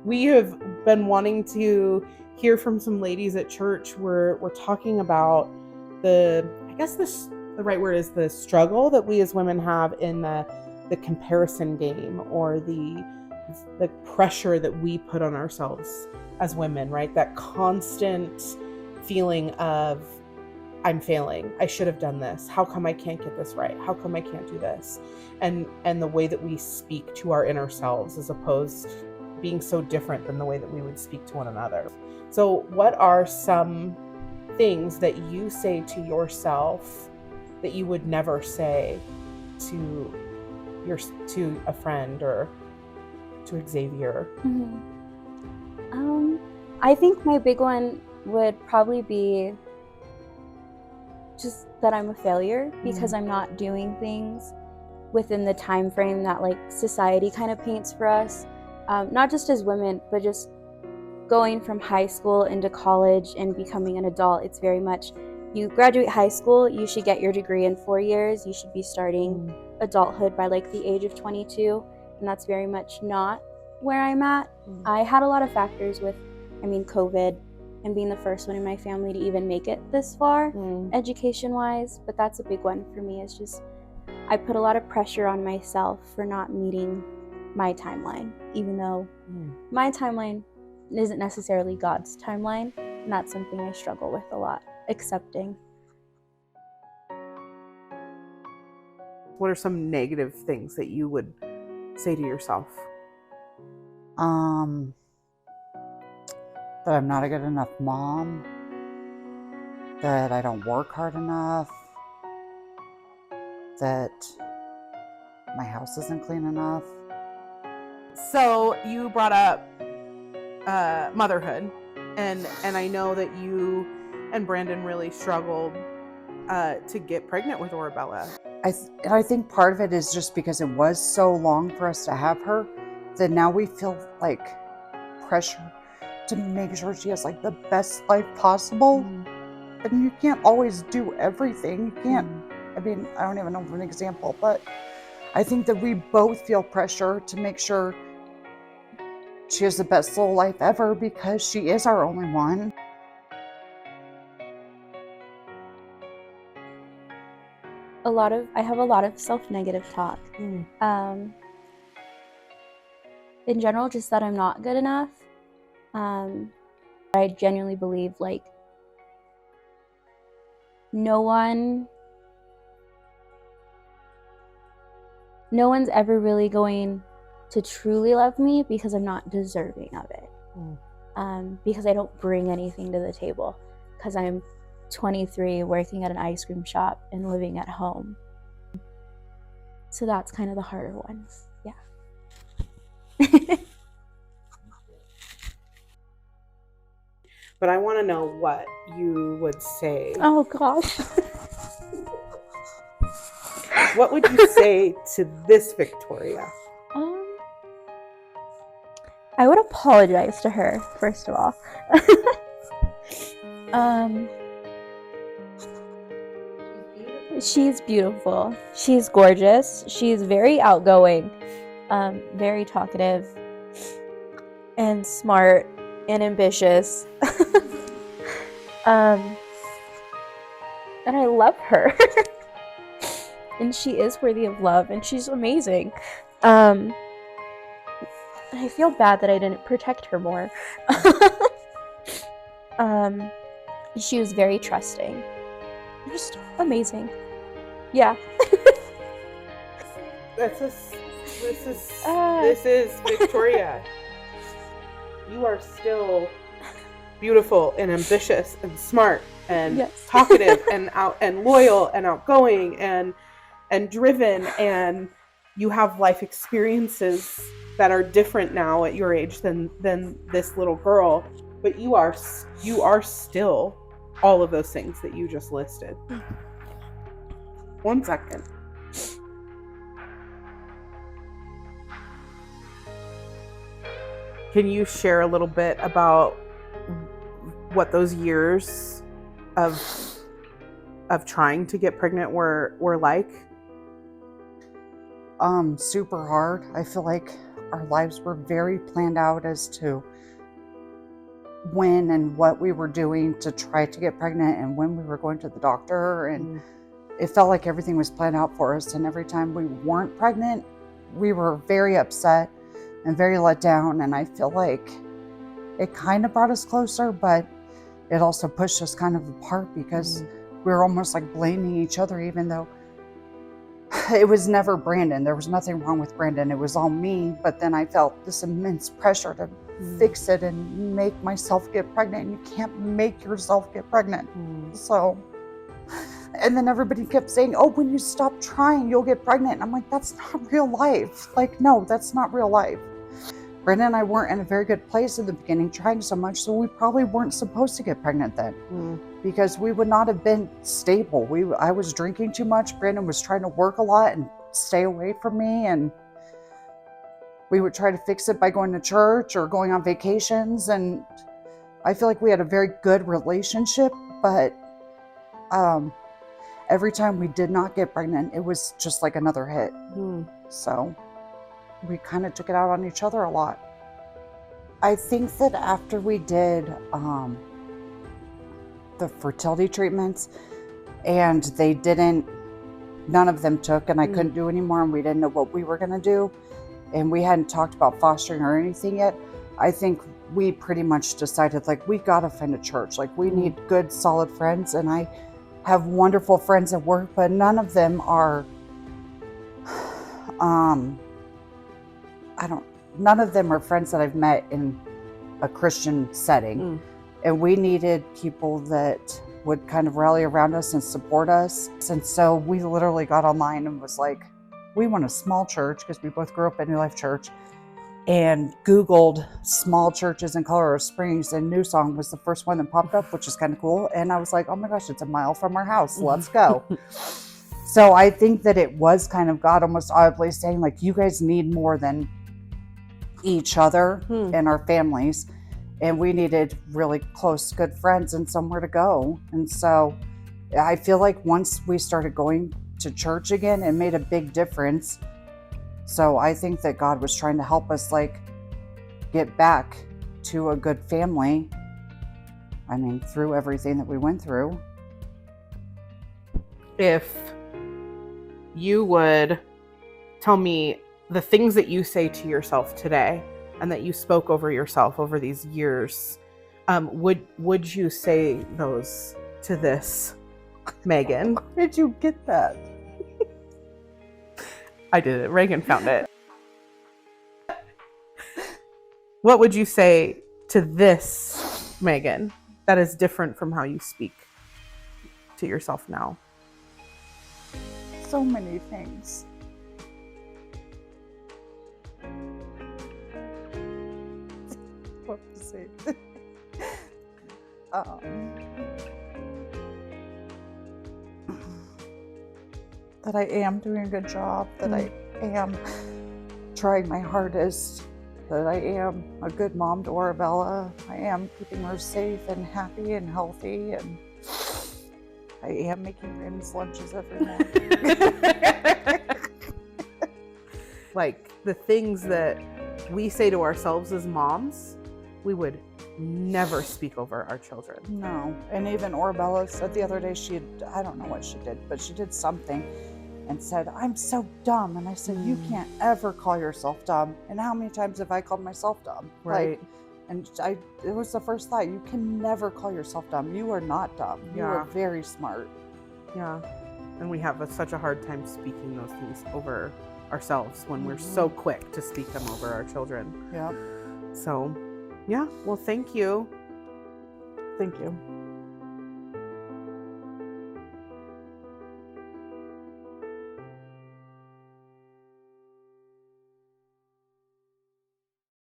we have been wanting to hear from some ladies at church. We're talking about the right word is the struggle that we as women have in the comparison game, or the pressure that we put on ourselves as women, right? That constant feeling of, I'm failing. I should have done this. How come I can't get this right? How come I can't do this? And the way that we speak to our inner selves, as opposed being so different than the way that we would speak to one another. So what are some things that you say to yourself that you would never say to a friend or to Xavier? I think my big one would probably be just that I'm a failure because I'm not doing things within the time frame that like society kind of paints for us, not just as women, but just going from high school into college and becoming an adult. It's very much, you graduate high school, you should get your degree in 4 years, you should be starting adulthood by like the age of 22, and that's very much not where I'm at. I had a lot of factors with, COVID and being the first one in my family to even make it this far, education-wise, but that's a big one for me. Is just, I put a lot of pressure on myself for not meeting my timeline, even though my timeline isn't necessarily God's timeline, and that's something I struggle with a lot, accepting. What are some negative things that you would say to yourself? That I'm not a good enough mom, that I don't work hard enough, that my house isn't clean enough. So you brought up motherhood, and I know that you and Brandon really struggled to get pregnant with Orabella. I think part of it is just because it was so long for us to have her, that now we feel like pressure to make sure she has like the best life possible. And you can't always do everything. You can't, I don't even know an example, but I think that we both feel pressure to make sure she has the best little life ever because she is our only one. I have a lot of self-negative talk. In general, just that I'm not good enough. I genuinely believe like no one's ever really going to truly love me because I'm not deserving of it. Because I don't bring anything to the table, because I'm 23 working at an ice cream shop and living at home. So that's kind of the harder ones. Yeah. But I want to know what you would say. Oh gosh. What would you say to this Victoria? I would apologize to her, first of all. She's beautiful. She's gorgeous. She's very outgoing, very talkative, and smart, and ambitious. And I love her. And she is worthy of love, and she's amazing. I feel bad that I didn't protect her more. She was very trusting. Just amazing. Yeah. This is Victoria. You are still beautiful and ambitious and smart and talkative and loyal and outgoing and driven, and you have life experiences that are different now at your age than this little girl, but you are still all of those things that you just listed. 1 second. Can you share a little bit about what those years of trying to get pregnant were like? Super hard. I feel like our lives were very planned out as to when and what we were doing to try to get pregnant and when we were going to the doctor. And it felt like everything was planned out for us. And every time we weren't pregnant, we were very upset and very let down. And I feel like it kind of brought us closer, but it also pushed us kind of apart because we were almost like blaming each other, even though it was never Brandon. There was nothing wrong with Brandon. It was all me. But then I felt this immense pressure to fix it and make myself get pregnant. And you can't make yourself get pregnant. So, and then everybody kept saying, oh, when you stop trying, you'll get pregnant. And I'm like, that's not real life. Like, no, that's not real life. Brandon and I weren't in a very good place in the beginning, trying so much, so we probably weren't supposed to get pregnant then, because we would not have been stable. I was drinking too much. Brandon was trying to work a lot and stay away from me, and we would try to fix it by going to church or going on vacations. And I feel like we had a very good relationship, but every time we did not get pregnant, it was just like another hit. So we kind of took it out on each other a lot. I think that after we did the fertility treatments and none of them took, and I couldn't do anymore, and we didn't know what we were going to do, and we hadn't talked about fostering or anything yet, I think we pretty much decided, like, we got to find a church. Like, we need good, solid friends, and I have wonderful friends at work, but none of them are none of them are friends that I've met in a Christian setting. And we needed people that would kind of rally around us and support us. And so we literally got online and was like, we want a small church, because we both grew up at New Life Church, and Googled small churches in Colorado Springs, and New Song was the first one that popped up, which is kind of cool. And I was like, oh my gosh, it's a mile from our house. Let's go. So I think that it was kind of God almost audibly saying, like, you guys need more than each other and our families. And we needed really close, good friends and somewhere to go. And so I feel like once we started going to church again, it made a big difference. So I think that God was trying to help us, like, get back to a good family. I mean, through everything that we went through. If you would tell me the things that you say to yourself today and that you spoke over yourself over these years, would you say those to this Megan? Where did you get that? I did it. Reagan found it. What would you say to this Megan that is different from how you speak to yourself now? So many things. What to say? That I am doing a good job, that I am trying my hardest, that I am a good mom to Arabella. I am keeping her safe and happy and healthy, and I am making Raymond's lunches every morning. Like, the things that we say to ourselves as moms, we would never speak over our children. No. And even Arabella said the other day, I don't know what she did, but she did something and said, I'm so dumb. And I said, you can't ever call yourself dumb. And how many times have I called myself dumb? Right. Like, it was the first thought. You can never call yourself dumb. You are not dumb. You are very smart. Yeah. And we have such a hard time speaking those things over ourselves when we're so quick to speak them over our children. Yep. So, yeah. Well, thank you. Thank you.